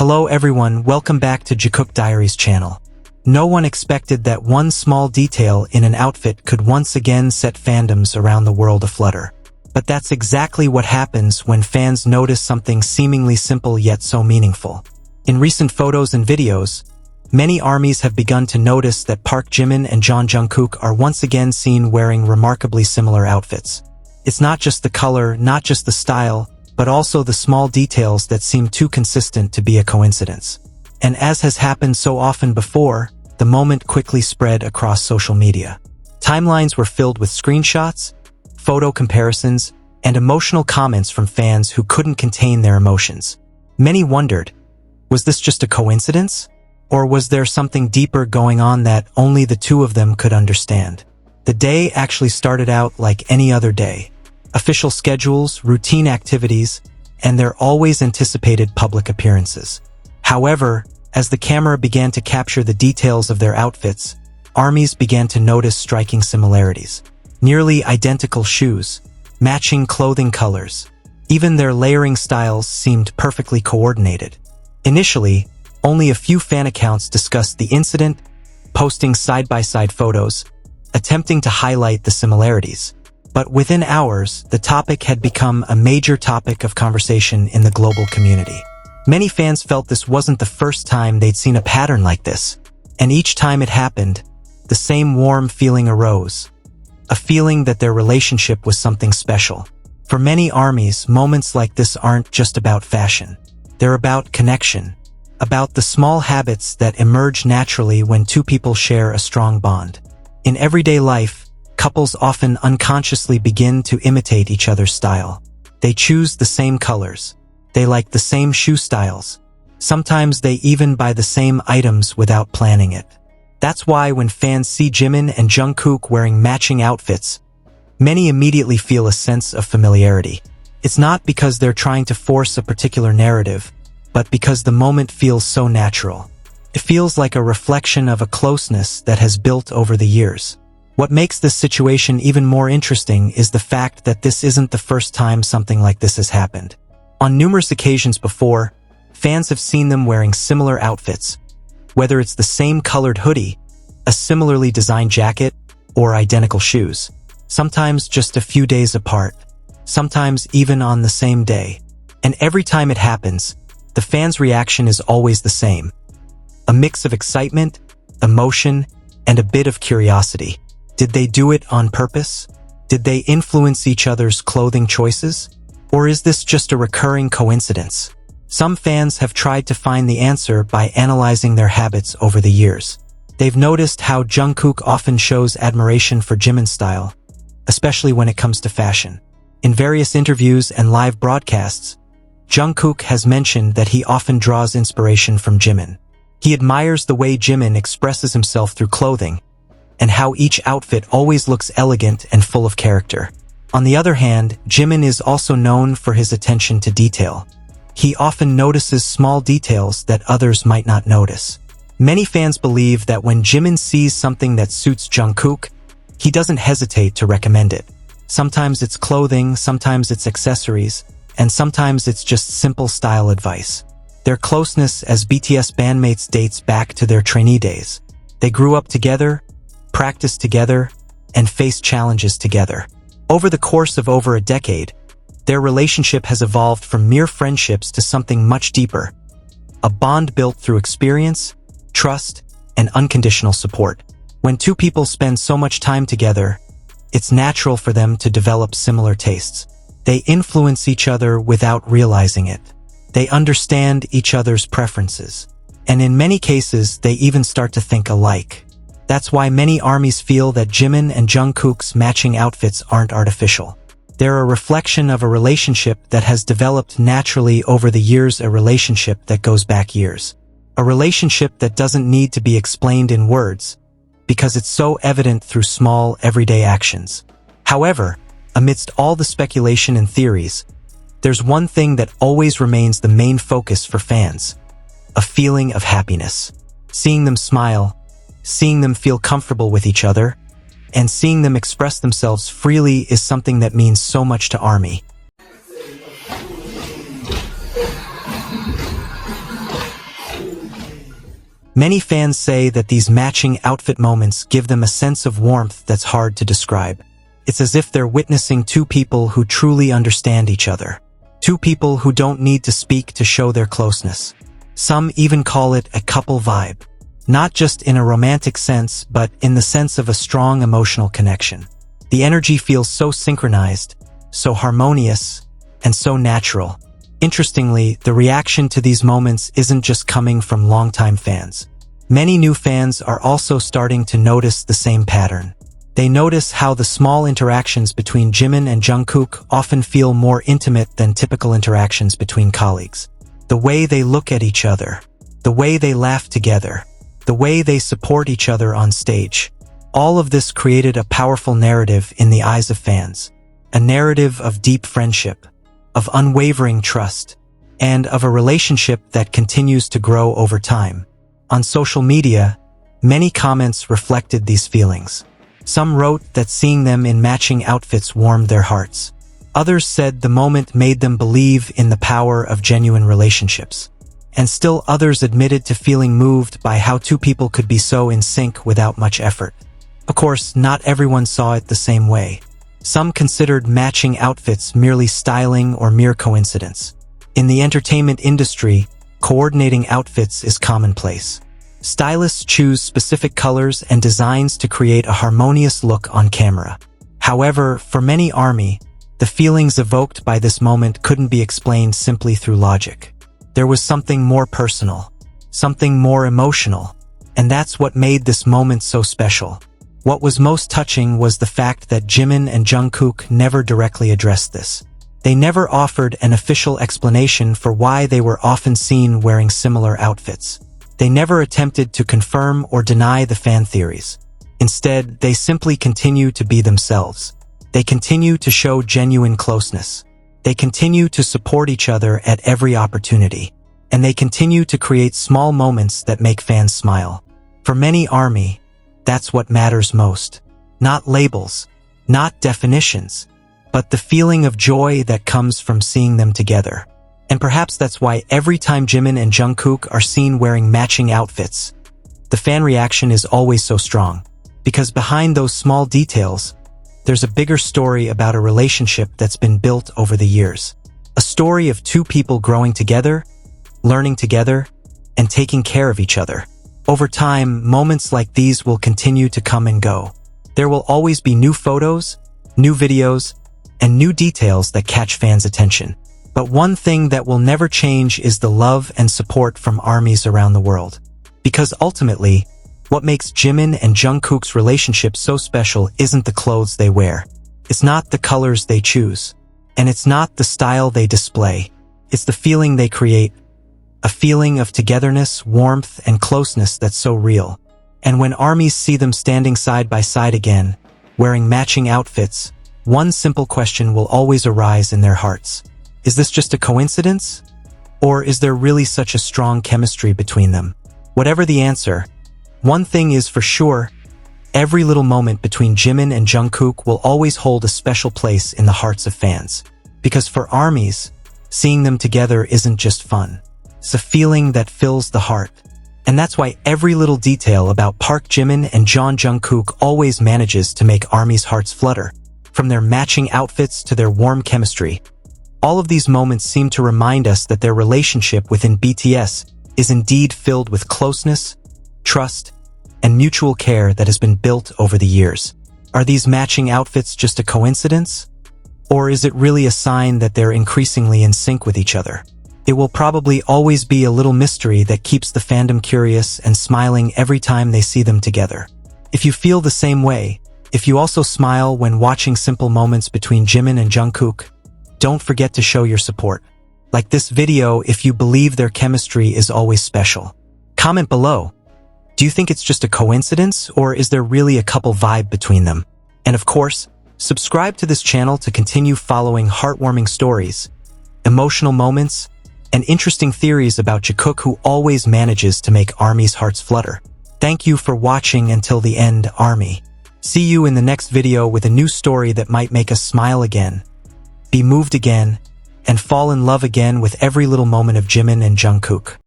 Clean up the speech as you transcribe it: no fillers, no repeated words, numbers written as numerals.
Hello everyone, welcome back to Jikook Diaries channel. No one expected that one small detail in an outfit could once again set fandoms around the world aflutter. But that's exactly what happens when fans notice something seemingly simple yet so meaningful. In recent photos and videos, many ARMYs have begun to notice that Park Jimin and Jungkook are once again seen wearing remarkably similar outfits. It's not just the color, not just the style, but also the small details that seem too consistent to be a coincidence. And as has happened so often before, the moment quickly spread across social media. Timelines were filled with screenshots, photo comparisons, and emotional comments from fans who couldn't contain their emotions. Many wondered, was this just a coincidence? Or was there something deeper going on that only the two of them could understand? The day actually started out like any other day. Official schedules, routine activities, and their always anticipated public appearances. However, as the camera began to capture the details of their outfits, ARMYs began to notice striking similarities. Nearly identical shoes, matching clothing colors, even their layering styles seemed perfectly coordinated. Initially, only a few fan accounts discussed the incident, posting side-by-side photos, attempting to highlight the similarities. But within hours, the topic had become a major topic of conversation in the global community. Many fans felt this wasn't the first time they'd seen a pattern like this, and each time it happened, the same warm feeling arose. A feeling that their relationship was something special. For many ARMYs, moments like this aren't just about fashion. They're about connection, about the small habits that emerge naturally when two people share a strong bond. In everyday life, couples often unconsciously begin to imitate each other's style. They choose the same colors. They like the same shoe styles. Sometimes they even buy the same items without planning it. That's why when fans see Jimin and Jungkook wearing matching outfits, many immediately feel a sense of familiarity. It's not because they're trying to force a particular narrative, but because the moment feels so natural. It feels like a reflection of a closeness that has built over the years. What makes this situation even more interesting is the fact that this isn't the first time something like this has happened. On numerous occasions before, fans have seen them wearing similar outfits, whether it's the same colored hoodie, a similarly designed jacket, or identical shoes. Sometimes just a few days apart, sometimes even on the same day. And every time it happens, the fans' reaction is always the same. A mix of excitement, emotion, and a bit of curiosity. Did they do it on purpose? Did they influence each other's clothing choices? Or is this just a recurring coincidence? Some fans have tried to find the answer by analyzing their habits over the years. They've noticed how Jungkook often shows admiration for Jimin's style, especially when it comes to fashion. In various interviews and live broadcasts, Jungkook has mentioned that he often draws inspiration from Jimin. He admires the way Jimin expresses himself through clothing, and how each outfit always looks elegant and full of character. On the other hand, Jimin is also known for his attention to detail. He often notices small details that others might not notice. Many fans believe that when Jimin sees something that suits Jungkook, he doesn't hesitate to recommend it. Sometimes it's clothing, sometimes it's accessories, and sometimes it's just simple style advice. Their closeness as BTS bandmates dates back to their trainee days. They grew up together, practiced together, and faced challenges together. Over the course of over a decade, their relationship has evolved from mere friendships to something much deeper. A bond built through experience, trust, and unconditional support. When two people spend so much time together, it's natural for them to develop similar tastes. They influence each other without realizing it. They understand each other's preferences. And in many cases, they even start to think alike. That's why many ARMYs feel that Jimin and Jungkook's matching outfits aren't artificial. They're a reflection of a relationship that has developed naturally over the years, a relationship that goes back years. A relationship that doesn't need to be explained in words, because it's so evident through small, everyday actions. However, amidst all the speculation and theories, there's one thing that always remains the main focus for fans: a feeling of happiness. Seeing them smile, seeing them feel comfortable with each other, and seeing them express themselves freely is something that means so much to ARMY. Many fans say that these matching outfit moments give them a sense of warmth that's hard to describe. It's as if they're witnessing two people who truly understand each other. Two people who don't need to speak to show their closeness. Some even call it a couple vibe. Not just in a romantic sense, but in the sense of a strong emotional connection. The energy feels so synchronized, so harmonious, and so natural. Interestingly, the reaction to these moments isn't just coming from longtime fans. Many new fans are also starting to notice the same pattern. They notice how the small interactions between Jimin and Jungkook often feel more intimate than typical interactions between colleagues. The way they look at each other, the way they laugh together, the way they support each other on stage. All of this created a powerful narrative in the eyes of fans. A narrative of deep friendship, of unwavering trust, and of a relationship that continues to grow over time. On social media, many comments reflected these feelings. Some wrote that seeing them in matching outfits warmed their hearts. Others said the moment made them believe in the power of genuine relationships. And still others admitted to feeling moved by how two people could be so in sync without much effort. Of course, not everyone saw it the same way. Some considered matching outfits merely styling or mere coincidence. In the entertainment industry, coordinating outfits is commonplace. Stylists choose specific colors and designs to create a harmonious look on camera. However, for many ARMY, the feelings evoked by this moment couldn't be explained simply through logic. There was something more personal, something more emotional, and that's what made this moment so special. What was most touching was the fact that Jimin and Jungkook never directly addressed this. They never offered an official explanation for why they were often seen wearing similar outfits. They never attempted to confirm or deny the fan theories. Instead, they simply continue to be themselves. They continue to show genuine closeness. They continue to support each other at every opportunity. And they continue to create small moments that make fans smile. For many ARMY, that's what matters most. Not labels, not definitions, but the feeling of joy that comes from seeing them together. And perhaps that's why every time Jimin and Jungkook are seen wearing matching outfits, the fan reaction is always so strong. Because behind those small details, there's a bigger story about a relationship that's been built over the years. A story of two people growing together, learning together, and taking care of each other. Over time, moments like these will continue to come and go. There will always be new photos, new videos, and new details that catch fans' attention. But one thing that will never change is the love and support from ARMYs around the world. Because ultimately, what makes Jimin and Jungkook's relationship so special isn't the clothes they wear. It's not the colors they choose. And it's not the style they display. It's the feeling they create. A feeling of togetherness, warmth, and closeness that's so real. And when ARMYs see them standing side by side again, wearing matching outfits, one simple question will always arise in their hearts. Is this just a coincidence? Or is there really such a strong chemistry between them? Whatever the answer, one thing is for sure, every little moment between Jimin and Jungkook will always hold a special place in the hearts of fans. Because for ARMYs, seeing them together isn't just fun. It's a feeling that fills the heart. And that's why every little detail about Park Jimin and Jeon Jungkook always manages to make ARMY's hearts flutter. From their matching outfits to their warm chemistry, all of these moments seem to remind us that their relationship within BTS is indeed filled with closeness, trust, and mutual care that has been built over the years. Are these matching outfits just a coincidence? Or is it really a sign that they're increasingly in sync with each other? It will probably always be a little mystery that keeps the fandom curious and smiling every time they see them together. If you feel the same way, if you also smile when watching simple moments between Jimin and Jungkook, don't forget to show your support. Like this video if you believe their chemistry is always special. Comment below. Do you think it's just a coincidence, or is there really a couple vibe between them? And of course, subscribe to this channel to continue following heartwarming stories, emotional moments, and interesting theories about Jikook, who always manages to make ARMY's hearts flutter. Thank you for watching until the end, ARMY. See you in the next video with a new story that might make us smile again, be moved again, and fall in love again with every little moment of Jimin and Jungkook.